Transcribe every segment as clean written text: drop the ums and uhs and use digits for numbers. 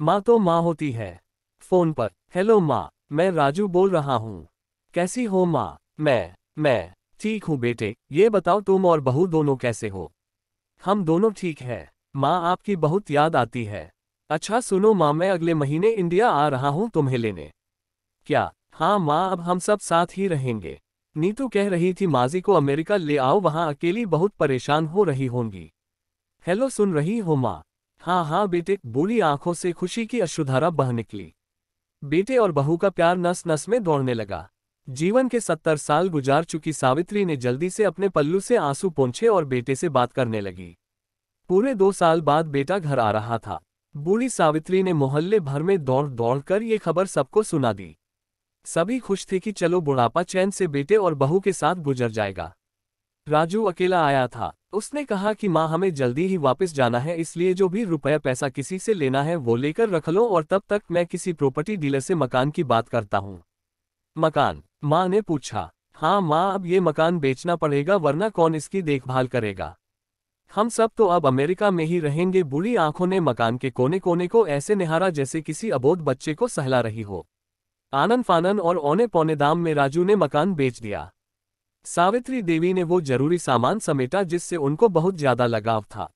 माँ तो माँ होती है। फोन पर, हेलो माँ, मैं राजू बोल रहा हूँ। कैसी हो माँ? मैं ठीक हूँ बेटे, ये बताओ तुम और बहू दोनों कैसे हो? हम दोनों ठीक है। माँ आपकी बहुत याद आती है। अच्छा सुनो माँ, मैं अगले महीने इंडिया आ रहा हूँ तुम्हें लेने। क्या? हाँ माँ, अब हम सब साथ ही रहेंगे। नीतू कह रही थी माजी को अमेरिका ले आओ, वहाँ अकेली बहुत परेशान हो रही होंगी। हेलो, सुन रही हो माँ? हाँ हाँ बेटे, बूढ़ी आंखों से खुशी की अश्रुधारा बह निकली। बेटे और बहू का प्यार नस नस में दौड़ने लगा। जीवन के 70 साल गुजार चुकी सावित्री ने जल्दी से अपने पल्लू से आंसू पोंछे और बेटे से बात करने लगी। पूरे 2 साल बाद बेटा घर आ रहा था। बूढ़ी सावित्री ने मोहल्ले भर में दौड़ दौड़ कर ये खबर सबको सुना दी। सभी खुश थे कि चलो बुढ़ापा चैन से बेटे और बहू के साथ गुजर जाएगा। राजू अकेला आया था। उसने कहा कि माँ, हमें जल्दी ही वापस जाना है, इसलिए जो भी रुपया पैसा किसी से लेना है वो लेकर रख लो, और तब तक मैं किसी प्रॉपर्टी डीलर से मकान की बात करता हूँ। मकान? माँ ने पूछा। हाँ माँ, अब ये मकान बेचना पड़ेगा, वरना कौन इसकी देखभाल करेगा? हम सब तो अब अमेरिका में ही रहेंगे। बूढ़ी आंखों ने मकान के कोने कोने को ऐसे निहारा जैसे किसी अबोध बच्चे को सहला रही हो। आनन फानन और औने पौने दाम में राजू ने मकान बेच दिया। सावित्री देवी ने वो जरूरी सामान समेटा जिससे उनको बहुत ज्यादा लगाव था।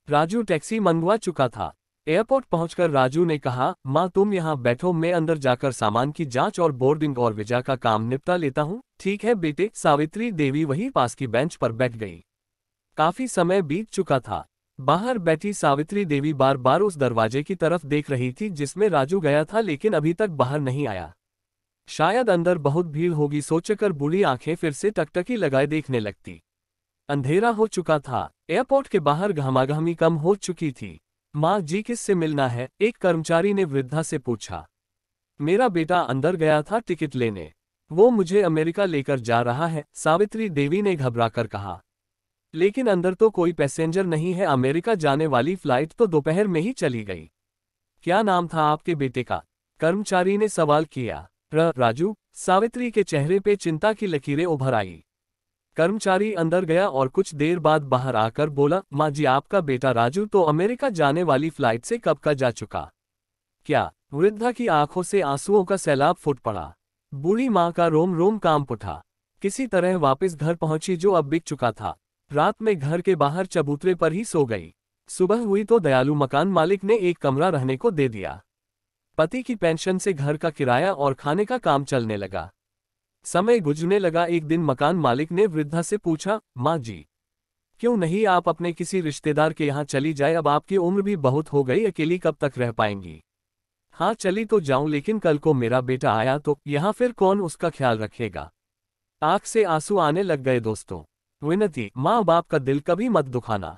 राजू टैक्सी मंगवा चुका था। एयरपोर्ट पहुंचकर राजू ने कहा, माँ तुम यहाँ बैठो, मैं अंदर जाकर सामान की जांच और बोर्डिंग और वीजा का काम निपटा लेता हूँ। ठीक है बेटे। सावित्री देवी वहीं पास की बेंच पर बैठ गई। काफी समय बीत चुका था। बाहर बैठी सावित्री देवी बार बार उस दरवाजे की तरफ देख रही थी जिसमें राजू गया था, लेकिन अभी तक बाहर नहीं आया। शायद अंदर बहुत भीड़ होगी सोचकर बूढ़ी आंखें फिर से टकटकी लगाए देखने लगती। अंधेरा हो चुका था। एयरपोर्ट के बाहर गहमागहमी कम हो चुकी थी। माँ जी, किससे मिलना है? एक कर्मचारी ने वृद्धा से पूछा। मेरा बेटा अंदर गया था टिकट लेने। वो मुझे अमेरिका लेकर जा रहा है, सावित्री देवी ने घबराकर कहा। लेकिन अंदर तो कोई पैसेंजर नहीं है, अमेरिका जाने वाली फ्लाइट तो दोपहर में ही चली गई। क्या नाम था आपके बेटे का? कर्मचारी ने सवाल किया। राजू। सावित्री के चेहरे पे चिंता की लकीरें उभर आई। कर्मचारी अंदर गया और कुछ देर बाद बाहर आकर बोला, माँ जी, आपका बेटा राजू तो अमेरिका जाने वाली फ्लाइट से कब का जा चुका। क्या? वृद्धा की आंखों से आंसुओं का सैलाब फूट पड़ा। बूढ़ी माँ का रोम रोम कांप उठा। किसी तरह वापस घर पहुंची जो अब बिक चुका था। रात में घर के बाहर चबूतरे पर ही सो गई। सुबह हुई तो दयालु मकान मालिक ने एक कमरा रहने को दे दिया। पति की पेंशन से घर का किराया और खाने का काम चलने लगा। समय गुजरने लगा। एक दिन मकान मालिक ने वृद्धा से पूछा, माँ जी, क्यों नहीं आप अपने किसी रिश्तेदार के यहाँ चली जाए? अब आपकी उम्र भी बहुत हो गई, अकेली कब तक रह पाएंगी? हाँ चली तो जाऊं, लेकिन कल को मेरा बेटा आया तो यहाँ फिर कौन उसका ख्याल रखेगा? आंख से आंसू आने लग गए दोस्तों। विनती, माँ बाप का दिल कभी मत दुखाना।